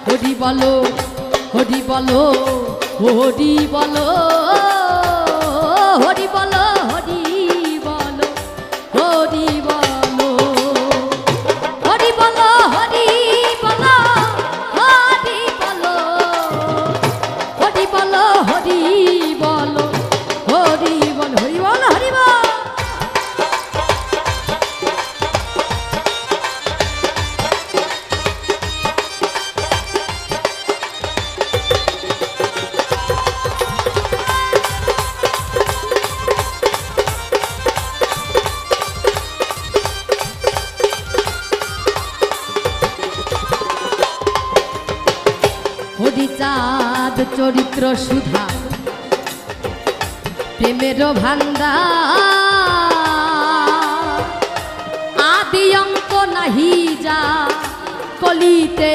হরি বলো হরি বলো হরি বলো হরি বলো হরি বলো হরি বলো হরি বলো হরি বলো হরি বলো হরি বলো হরি বলো হরি বলো হরি বলো হরি বল। হরিচাঁদ চরিত্র সুধা প্রেমের ভান্ডার আদি অঙ্ক নাহি যা কলিতে